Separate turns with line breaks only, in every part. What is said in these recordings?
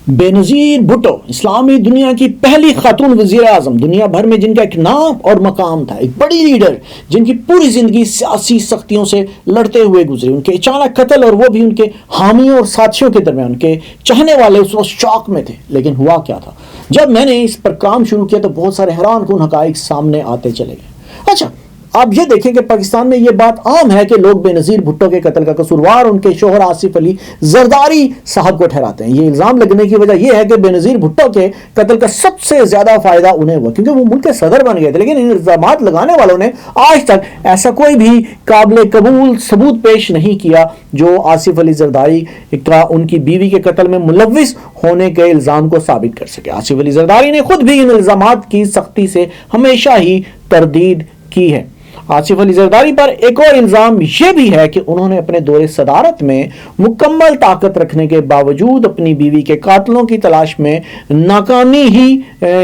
بینظیر بھٹو اسلامی دنیا کی پہلی خاتون وزیر اعظم، دنیا بھر میں جن کا ایک نام اور مقام تھا، ایک بڑی لیڈر جن کی پوری زندگی سیاسی سختیوں سے لڑتے ہوئے گزری، ان کے اچانک قتل اور وہ بھی ان کے حامیوں اور ساتھیوں کے درمیان، ان کے چاہنے والے اس وقت شوق میں تھے۔ لیکن ہوا کیا تھا؟ جب میں نے اس پر کام شروع کیا تو بہت سارے حیران کن حقائق سامنے آتے چلے گئے۔ اچھا، آپ یہ دیکھیں کہ پاکستان میں یہ بات عام ہے کہ لوگ بینظیر بھٹو کے قتل کا قصوروار ان کے شوہر آصف علی زرداری صاحب کو ٹھہراتے ہیں۔ یہ الزام لگنے کی وجہ یہ ہے کہ بینظیر بھٹو کے قتل کا سب سے زیادہ فائدہ انہیں ہوا کیونکہ وہ ملک کے صدر بن گئے تھے، لیکن ان الزامات لگانے والوں نے آج تک ایسا کوئی بھی قابل قبول ثبوت پیش نہیں کیا جو آصف علی زرداری کا ان کی بیوی کے قتل میں ملوث ہونے کے الزام کو ثابت کر سکے۔ آصف علی زرداری نے خود بھی ان الزامات کی سختی سے ہمیشہ ہی تردید کی ہے۔ آصف علی زرداری پر ایک اور الزام یہ بھی ہے کہ انہوں نے اپنے دور صدارت میں مکمل طاقت رکھنے کے باوجود اپنی بیوی کے قاتلوں کی تلاش میں ناکامی ہی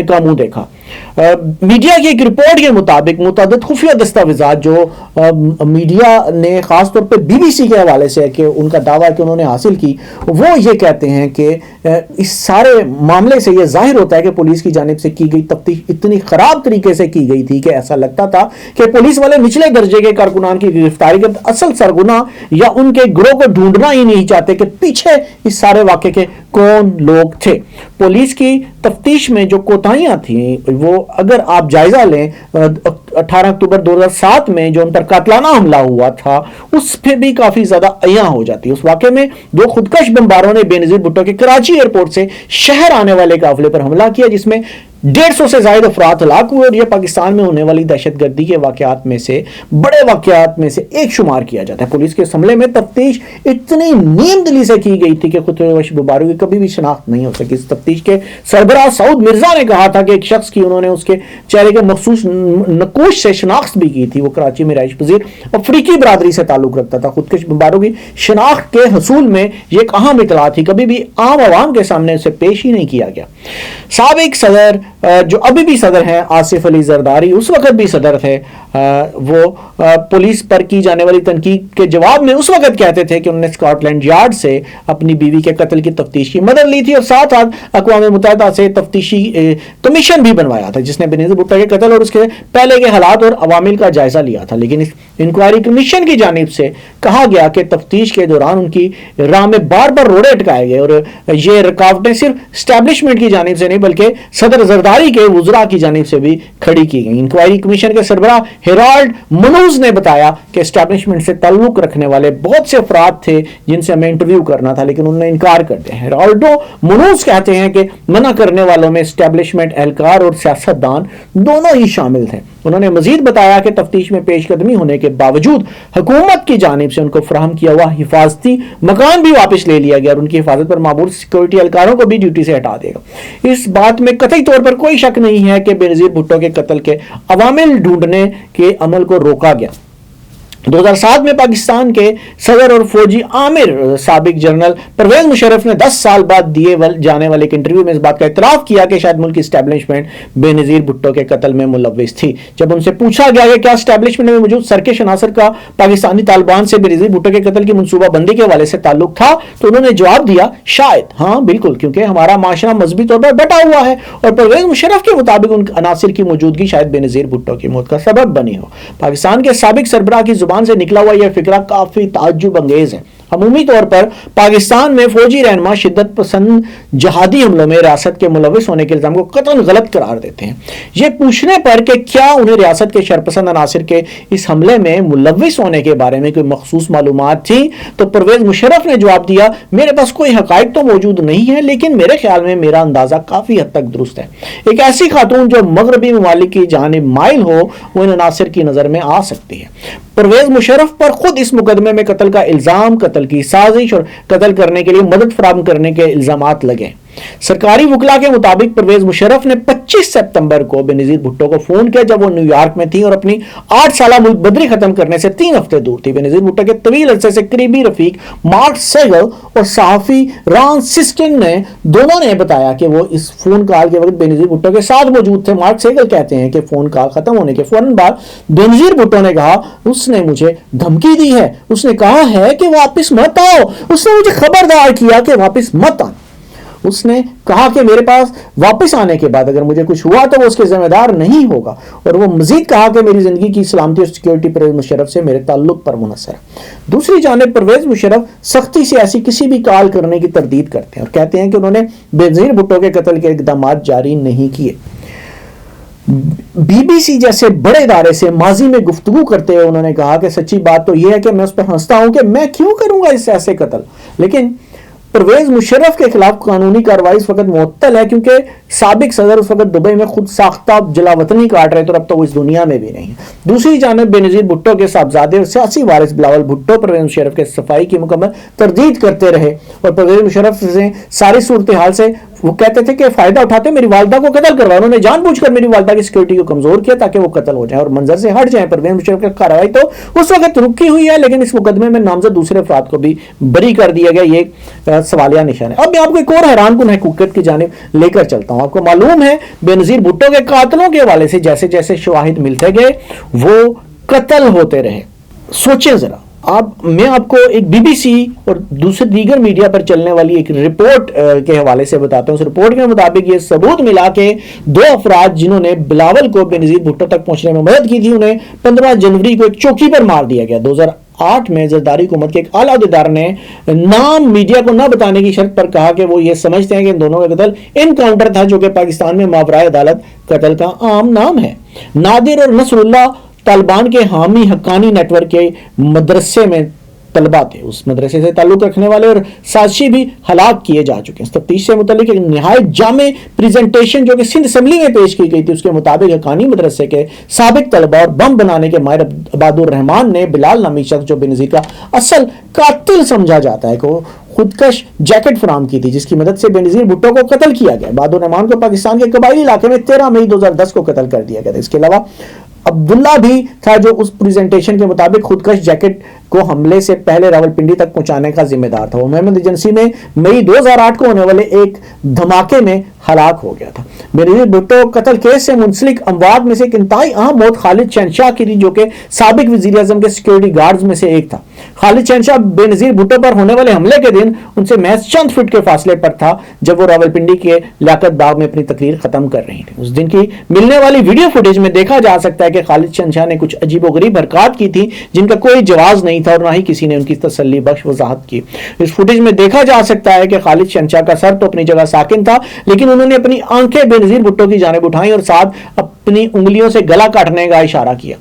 کا منہ دیکھا۔ میڈیا کی ایک رپورٹ کے مطابق متعدد خفیہ دستاویزات جو میڈیا نے خاص طور پہ بی بی سی کے حوالے سے کہ ان کا دعویٰ کہ انہوں نے حاصل کی، وہ یہ کہتے ہیں کہ اس سارے معاملے سے یہ ظاہر ہوتا ہے کہ پولیس کی جانب سے کی گئی تفتیش اتنی خراب طریقے سے کی گئی تھی کہ ایسا لگتا تھا کہ پولیس والے نچلے درجے کے کارکنان کی گرفتاری کے اصل سرغنہ یا ان کے گروہ کو ڈھونڈنا ہی نہیں چاہتے کہ پیچھے اس سارے واقعے کے کون لوگ تھے۔ پولیس کی تفتیش میں جو کوتاہیاں تھیں وہ اگر آپ جائزہ لیں 18 اکتوبر 2007 میں جو ان پر قاتلانہ حملہ ہوا تھا اس پہ بھی کافی زیادہ عیاں ہو جاتی ہے۔ اس واقعے میں دو خودکش بمباروں نے بینظیر بھٹو کے کراچی ایئرپورٹ سے شہر آنے والے قافلے پر حملہ کیا جس میں 150 سے زائد افراد ہلاک ہوئے، اور یہ پاکستان میں ہونے والی دہشت گردی کے واقعات میں سے بڑے واقعات میں سے ایک شمار کیا جاتا ہے۔ پولیس کے اس حملے میں تفتیش اتنی نیم دلی سے کی گئی تھی کہ خودکش بمباروں کی کبھی بھی شناخت نہیں ہو سکی۔ اس تفتیش کے سربراہ سعود مرزا نے کہا تھا کہ ایک شخص کی انہوں نے اس کے چہرے کے مخصوص نقوش سے شناخت بھی کی تھی، وہ کراچی میں رہائش پذیر افریقی برادری سے تعلق رکھتا تھا۔ خودکش بمباروں کی شناخت کے حصول میں یہ ایک اہم اطلاع تھی، کبھی بھی عام عوام کے سامنے اسے پیش ہی نہیں کیا گیا۔ سابق صدر جو ابھی بھی صدر ہیں آصف علی زرداری، اس وقت بھی صدر تھے، وہ پولیس پر کی جانے والی تنقید کے جواب میں اس وقت کہتے تھے کہ انہوں نے اسکاٹ لینڈ یارڈ سے اپنی بیوی کے قتل کی تفتیش کی مدد لی تھی اور ساتھ ساتھ اقوام متحدہ سے تفتیشی کمیشن بھی بنوایا تھا جس نے بینظیر بھٹو کے قتل اور اس کے پہلے کے حالات اور عوامل کا جائزہ لیا تھا۔ لیکن اس انکوائری کمیشن کی جانب سے کہا گیا کہ تفتیش کے دوران ان کی راہ میں بار بار روڑے اٹکائے گئے اور یہ رکاوٹیں صرف اسٹیبلشمنٹ کی جانب سے نہیں بلکہ صدر زرداری کے وزراء کی جانب سے بھی کھڑی کی گئی۔ انکوائری کمیشن کے سربراہ ہیرالڈ منوز نے بتایا کہ اسٹیبلشمنٹ سے تعلق رکھنے والے بہت سے افراد تھے جن سے ہمیں انٹرویو کرنا تھا لیکن انہوں نے انکار کر دیا۔ ہیرالڈو منوز کہتے ہیں کہ منع کرنے والوں میں اسٹیبلشمنٹ اہلکار اور سیاستدان دونوں ہی شامل تھے۔ انہوں نے مزید بتایا کہ تفتیش میں پیش قدمی ہونے کے باوجود حکومت کی جانب سے ان کو فراہم کیا ہوا حفاظتی مکان بھی واپس لے لیا گیا اور ان کی حفاظت پر معمول سیکورٹی اہلکاروں کو بھی ڈیوٹی سے ہٹا دے گا۔ اس بات میں قطعی طور پر کوئی شک نہیں ہے کہ بینظیر بھٹو کے قتل کے عوامل ڈھونڈنے کے عمل کو روکا گیا۔ 2007 میں پاکستان کے صدر اور فوجی عامر سابق جنرل پرویز مشرف نے 10 سال بعد دیے جانے والے ایک انٹرویو میں اس بات کا اعتراف کیا کہ شاید ملک کی اسٹیبلشمنٹ بینظیر بھٹو کے قتل میں ملوث تھی۔ جب ان سے پوچھا گیا کہ کیا اسٹیبلشمنٹ میں موجود سرکش عناصر کا پاکستانی طالبان سے بینظیر بھٹو کے قتل کی منصوبہ بندی کے حوالے سے تعلق تھا تو انہوں نے جواب دیا شاید، ہاں بالکل، کیونکہ ہمارا معاشرہ مذہبی طور پر بٹا ہوا ہے اور پرویز مشرف کے مطابق ان عناصر کی موجودگی شاید بینظیر بھٹو کی موت کا سبب بنی ہو۔ پاکستان کے سابق سربراہ کی زبان سے نکلا ہوا یہ فکرہ کافی تعجب انگیز ہے۔ عمومی طور پر پاکستان میں فوجی رہنما شدت پسند جہادی حملوں میں ریاست کے ملوث ہونے کے الزام کو قطعاً غلط قرار دیتے ہیں۔ یہ پوچھنے پر کہ کیا انہیں ریاست کے شرپسند عناصر کے اس حملے میں ملوث ہونے کے بارے میں کوئی مخصوص معلومات تھی تو پرویز مشرف نے جواب دیا میرے پاس کوئی حقائق تو موجود نہیں ہے لیکن میرے خیال میں میرا اندازہ کافی حد تک درست ہے۔ ایک ایسی خاتون جو مغربی ممالک کی جانب مائل ہو وہ ان عناصر کی نظر میں آ سکتی ہے۔ پرویز مشرف پر خود اس مقدمے میں قتل کا الزام، قتل کی سازش اور قتل کرنے کے لیے مدد فراہم کرنے کے الزامات لگے۔ سرکاری وکلا کے مطابق پرویز مشرف نے 25 سپتمبر کو بینظیر بھٹو کو فون کیا جب وہ نیو یارک میں تھی اور اپنی 8 سالہ ملک بدری ختم کرنے سے 3 ہفتے دور تھی۔ بینظیر بھٹو کے طویل عرصے سے قریبی رفیق مارک سیگل اور صحافی ران سسٹن نے دونوں نے بتایا کہ وہ اس فون کال کے وقت بینظیر بھٹو کے ساتھ موجود تھے۔ مارک سیگل کہتے ہیں کہ فون کال ختم ہونے کے فوراً بعد بینظیر بھٹو نے کہا اس نے مجھے دھمکی دی ہے، اس نے کہا ہے کہ واپس مت آؤ، اس نے مجھے خبردار کیا کہ واپس مت آنا۔ اس نے کہا کہ میرے پاس واپس آنے کے بعد اگر مجھے کچھ ہوا تو وہ اس کے ذمہ دار نہیں ہوگا، اور وہ مزید کہا کہ میری زندگی کی سلامتی اور سیکیورٹی پرویز مشرف سے میرے تعلق پر منحصر ہے۔ دوسری جانب پرویز مشرف سختی سے ایسی کسی بھی کال کرنے کی تردید کرتے ہیں اور کہتے ہیں کہ انہوں نے بینظیر بھٹو کے قتل کے اقدامات جاری نہیں کیے۔ بی بی سی جیسے بڑے ادارے سے ماضی میں گفتگو کرتے ہوئے انہوں نے کہا کہ سچی بات تو یہ ہے کہ میں اس پر ہنستا ہوں کہ میں کیوں کروں گا اس سے ایسے قتل، لیکن پرویز مشرف کے خلاف قانونی کارروائی اس وقت معطل ہے کیونکہ سابق صدر اس وقت دبئی میں خود ساختہ جلا وطنی کاٹ رہے تھے اور اب تو وہ اس دنیا میں بھی نہیں ہے۔ دوسری جانب بینظیر بھٹو کے صاحبزادے اور سیاسی وارث بلاول بھٹو پرویز مشرف کے صفائی کی مکمل تردید کرتے رہے اور پرویز مشرف سے ساری صورتحال سے وہ کہتے تھے کہ فائدہ اٹھاتے میری والدہ کو قتل کروا، انہوں نے جان بوجھ کر میری والدہ کی سیکورٹی کو کمزور کیا تاکہ وہ قتل ہو جائیں اور منظر سے ہٹ جائیں۔ پرویز مشرف کی کارروائی تو اس وقت رکی ہوئی ہے لیکن اس مقدمے میں نامزد دوسرے افراد کو بھی بری کر دیا گیا، یہ سوالیہ نشان ہے۔ اب میں آپ کو ایک اور حیران کن حقیقت کی جانب لے کر چلتا ہوں۔ آپ کو معلوم ہے بینظیر بھٹو کے قاتلوں کے حوالے سے جیسے جیسے شواہد ملتے گئے وہ قتل ہوتے رہے۔ سوچیں ذرا، میں آپ کو ایک بی بی سی اور دوسرے دیگر میڈیا پر چلنے والی ایک رپورٹ کے حوالے سے بتاتا ہوں۔ اس رپورٹ کے مطابق یہ ثبوت ملا کہ دو افراد جنہوں نے بلاول کو بینظیر بھٹو تک پہنچنے میں مدد کی تھی انہیں 15 جنوری کو ایک چوکی پر مار دیا گیا۔ 2008 میں زرداری حکومت کے ایک اعلیٰ عہدیدار نے نام میڈیا کو نہ بتانے کی شرط پر کہا کہ وہ یہ سمجھتے ہیں کہ ان دونوں کا قتل انکاؤنٹر تھا جو کہ پاکستان میں ماورائے عدالت قتل کا عام نام ہے۔ نادر اور نصر اللہ طالبان کے حامی حقانی نیٹ ورک کے مدرسے میں طلبہ تھے، اس مدرسے سے تعلق رکھنے والے اور سازشی بھی ہلاک کیے جا چکے ہیں۔ اس تفتیش سے متعلق ایک نہایت جامع پریزنٹیشن جو کہ سندھ اسمبلی میں پیش کی گئی تھی اس کے مطابق حقانی مدرسے کے سابق طلبہ اور بم بنانے کے ماہر عباد الرحمان نے بلال نامی شخص جو بینظیر کا اصل قاتل سمجھا جاتا ہے کو خودکش جیکٹ فراہم کی تھی جس کی مدد سے بینظیر بھٹو کو قتل کیا گیا۔ عباد الرحمان کو پاکستان کے قبائلی علاقے میں 13 مئی 2010 کو قتل کر دیا گیا تھا۔ اس کے علاوہ عبداللہ بھی تھا جو اس پریزنٹیشن کے مطابق خودکش جیکٹ کو حملے سے پہلے راولپنڈی تک پہنچانے کا ذمہ دار تھا۔ وہ محمد ایجنسی میں مئی 2008 کو ہونے والے ایک دھماکے میں ہلاک ہو گیا تھا۔ بینظیر بھٹو قتل کیس سے منسلک اموات میں سے ایک انتہائی اہم موت خالد شہنشاہ کی تھی جو کہ سابق وزیر اعظم کے سیکورٹی گارڈز میں سے ایک تھا۔ خالد شہنشاہ بینظیر بھٹو پر ہونے والے حملے کے دن ان سے محض چند فٹ کے فاصلے پر تھا جب وہ راولپنڈی کے لیاقت باغ میں اپنی تقریر ختم کر رہی تھی۔ اس دن کی ملنے والی ویڈیو فوٹیج میں دیکھا جا سکتا ہے کہ خالد شہنشاہ نے کچھ عجیب و غریب حرکات کی تھی جن کا کوئی جواز نہیں تھا اور نہ ہی کسی نے ان کی تسلی بخش وضاحت کی۔ اس فوٹیج میں دیکھا جا سکتا ہے کہ خالد شہنشاہ کا سر تو اپنی جگہ ساکن تھا لیکن انہوں نے اپنی آنکھیں بینظیر بھٹو کی جانب اٹھائیں اور ساتھ اپنی انگلیوں سے گلا کاٹنے کا اشارہ کیا۔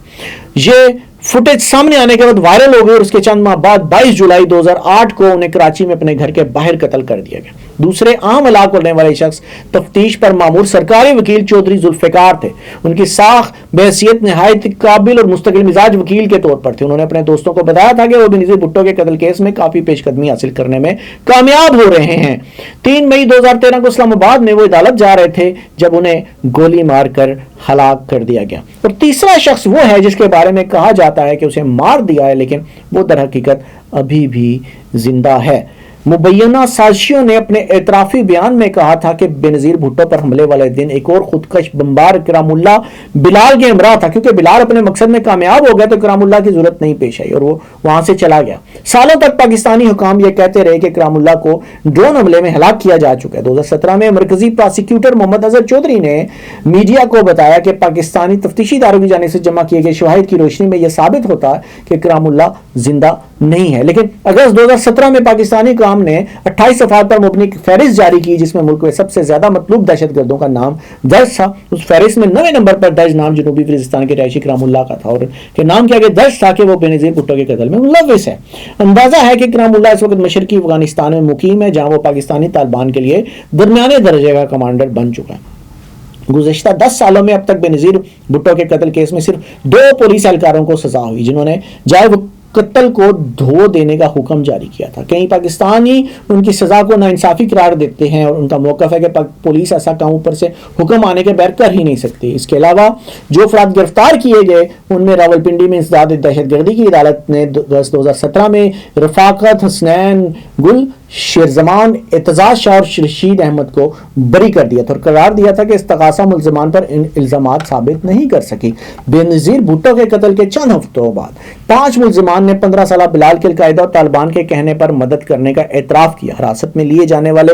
یہ فوٹیج سامنے آنے کے بعد وائرل ہو گئی اور اس کے چند ماہ بعد 22 جولائی 2008 کو انہیں کراچی میں اپنے گھر کے باہر قتل کر دیا گیا۔ دوسرے عام ہلاک ہونے والے شخص تفتیش پر مامور سرکاری وکیل چودھری ذوالفقار تھے۔ ان کی ساخت بحیثیت نہایت قابل اور مستقل مزاج وکیل کے طور پر تھی۔ انہوں نے اپنے دوستوں کو بتایا تھا کہ وہ بینظیر بھٹو کے قتل کیس میں کافی پیش قدمی حاصل کرنے میں کامیاب ہو رہے ہیں۔ 3 مئی 2013 کو اسلام آباد میں وہ عدالت جا رہے تھے جب انہیں گولی مار کر ہلاک کر دیا گیا۔ اور تیسرا شخص وہ ہے جس کے بارے میں کہا جاتا ہے کہ اسے مار دیا ہے لیکن وہ در حقیقت ابھی بھی زندہ ہے۔ مبینہ سازشیوں نے اپنے اعترافی بیان میں کہا تھا کہ بینظیر بھٹو پر حملے والے دن ایک اور خودکش بمبار اکرام اللہ بلال کے ہمراہ تھا۔ کیونکہ بلال اپنے مقصد میں کامیاب ہو گیا تو اکرام اللہ کی ضرورت نہیں پیش آئی اور وہ وہاں سے چلا گیا۔ سالوں تک پاکستانی حکام یہ کہتے رہے کہ اکرام اللہ کو ڈرون حملے میں ہلاک کیا جا چکا ہے۔ 2017 میں مرکزی پراسیکیوٹر محمد اظہر چودھری نے میڈیا کو بتایا کہ پاکستانی تفتیشی اداروں کی جانب سے جمع کیے گئے شواہد کی روشنی میں یہ ثابت ہوتا ہے کہ اکرام اللہ زندہ نہیں ہے۔ لیکن اگست 2017 میں پاکستانی حکام نے 28 صفحات پر مبنی فہرست جاری کی جس میں ملک میں سب سے زیادہ مطلوب دہشت گردوں کا نام درج تھا۔ اس فہرست میں 9ویں نمبر پر درج نام جنوبی وزیرستان کے رہائشی اکرام اللہ کا تھا اور کہ نام کیا کہ درج تھا کہ وہ بینظیر بھٹو کے قتل میں ملوث ہے۔ اندازہ ہے کہ اکرام اللہ اس وقت مشرقی افغانستان میں مقیم ہے جہاں وہ پاکستانی طالبان کے لیے درمیانے درجے کا کمانڈر بن چکا ہے۔ گزشتہ 10 سالوں میں اب تک بینظیر بھٹو کے قتل کیس میں صرف 2 پولیس اہلکاروں کو سزا ہوئی جنہوں نے جائے وہ قتل کو دھو دینے کا حکم جاری کیا تھا۔ کئی پاکستانی ان کی سزا کو ناانصافی قرار دیتے ہیں اور ان کا موقف ہے کہ پولیس ایسا کام اوپر سے حکم آنے کے بغیر کر ہی نہیں سکتی۔ اس کے علاوہ جو افراد گرفتار کیے گئے ان میں راولپنڈی میں انسداد دہشت گردی کی عدالت نے 2017 میں رفاقت حسنین گل، شیرزمان، اعتزاز شاہ اور رشید احمد کو بری کر دیا تھا اور قرار دیا تھا کہ استغاثہ ملزمان پر الزامات ثابت نہیں کر سکی۔ بینظیر بھٹو کے قتل کے چند ہفتوں بعد 5 ملزمان نے 15 سالہ بلال کے القاعدہ اور طالبان کے کہنے پر مدد کرنے کا اعتراف کیا۔ حراست میں لیے جانے والے